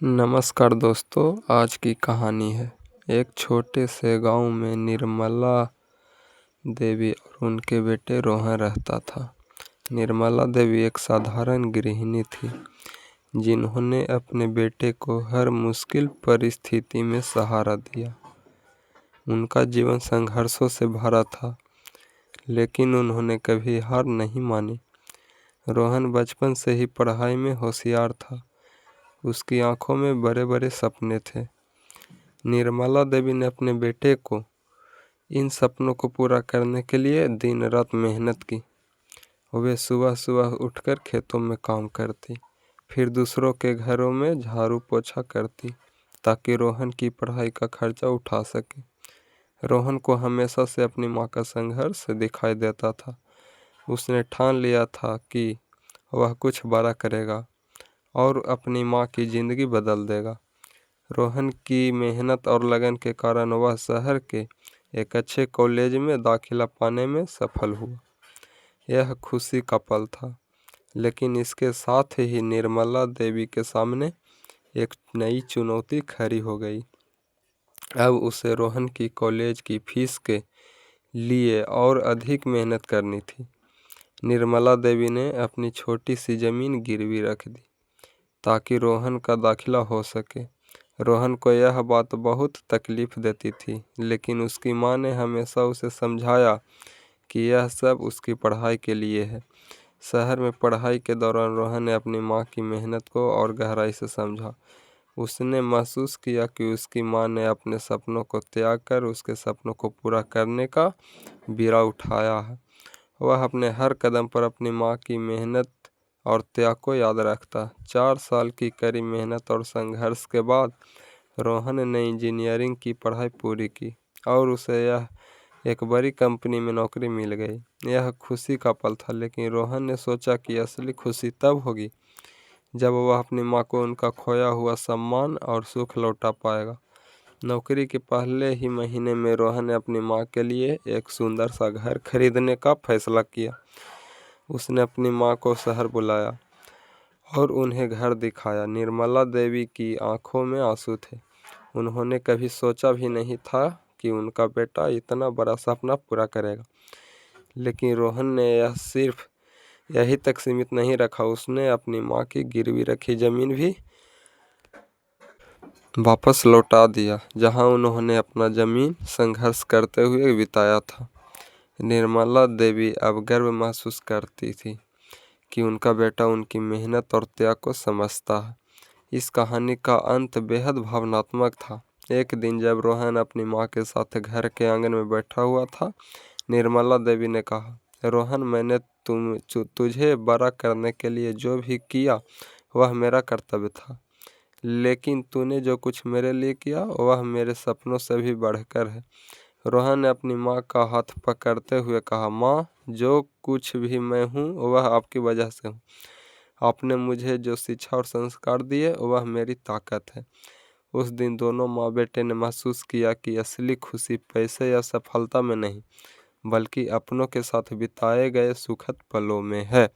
नमस्कार दोस्तों, आज की कहानी है। एक छोटे से गांव में निर्मला देवी और उनके बेटे रोहन रहता था। निर्मला देवी एक साधारण गृहिणी थी, जिन्होंने अपने बेटे को हर मुश्किल परिस्थिति में सहारा दिया। उनका जीवन संघर्षों से भरा था, लेकिन उन्होंने कभी हार नहीं मानी। रोहन बचपन से ही पढ़ाई में होशियार था। उसकी आंखों में बड़े बड़े सपने थे। निर्मला देवी ने अपने बेटे को इन सपनों को पूरा करने के लिए दिन रात मेहनत की। वे सुबह सुबह उठकर खेतों में काम करती, फिर दूसरों के घरों में झाड़ू पोछा करती, ताकि रोहन की पढ़ाई का खर्चा उठा सके। रोहन को हमेशा से अपनी माँ का संघर्ष दिखाई देता था। उसने ठान लिया था कि वह कुछ बड़ा करेगा और अपनी माँ की ज़िंदगी बदल देगा। रोहन की मेहनत और लगन के कारण वह शहर के एक अच्छे कॉलेज में दाखिला पाने में सफल हुआ। यह खुशी का पल था, लेकिन इसके साथ ही निर्मला देवी के सामने एक नई चुनौती खड़ी हो गई। अब उसे रोहन की कॉलेज की फीस के लिए और अधिक मेहनत करनी थी। निर्मला देवी ने अपनी छोटी सी ज़मीन गिरवी रख दी, ताकि रोहन का दाखिला हो सके। रोहन को यह बात बहुत तकलीफ देती थी, लेकिन उसकी माँ ने हमेशा उसे समझाया कि यह सब उसकी पढ़ाई के लिए है। शहर में पढ़ाई के दौरान रोहन ने अपनी माँ की मेहनत को और गहराई से समझा। उसने महसूस किया कि उसकी माँ ने अपने सपनों को त्याग कर उसके सपनों को पूरा करने का बीड़ा उठाया है। वह अपने हर कदम पर अपनी माँ की मेहनत और त्याग को याद रखता। 4 साल की कड़ी मेहनत और संघर्ष के बाद रोहन ने इंजीनियरिंग की पढ़ाई पूरी की और उसे यह एक बड़ी कंपनी में नौकरी मिल गई। यह खुशी का पल था, लेकिन रोहन ने सोचा कि असली खुशी तब होगी जब वह अपनी माँ को उनका खोया हुआ सम्मान और सुख लौटा पाएगा। नौकरी के पहले ही महीने में रोहन ने अपनी माँ के लिए एक सुंदर सा घर खरीदने का फैसला किया। उसने अपनी माँ को शहर बुलाया और उन्हें घर दिखाया। निर्मला देवी की आंखों में आंसू थे। उन्होंने कभी सोचा भी नहीं था कि उनका बेटा इतना बड़ा सपना पूरा करेगा। लेकिन रोहन ने यह सिर्फ यही तक सीमित नहीं रखा। उसने अपनी माँ की गिरवी रखी ज़मीन भी वापस लौटा दिया, जहाँ उन्होंने अपना ज़मीन संघर्ष करते हुए बिताया था। निर्मला देवी अब गर्व महसूस करती थी कि उनका बेटा उनकी मेहनत और त्याग को समझता है। इस कहानी का अंत बेहद भावनात्मक था। एक दिन जब रोहन अपनी माँ के साथ घर के आंगन में बैठा हुआ था, निर्मला देवी ने कहा, रोहन, मैंने तुझे बड़ा करने के लिए जो भी किया वह मेरा कर्तव्य था, लेकिन तूने जो कुछ मेरे लिए किया वह मेरे सपनों से भी बढ़कर है। रोहन ने अपनी माँ का हाथ पकड़ते हुए कहा, माँ, जो कुछ भी मैं हूँ वह आपकी वजह से हूँ। आपने मुझे जो शिक्षा और संस्कार दिए वह मेरी ताकत है। उस दिन दोनों माँ बेटे ने महसूस किया कि असली खुशी पैसे या सफलता में नहीं, बल्कि अपनों के साथ बिताए गए सुखद पलों में है।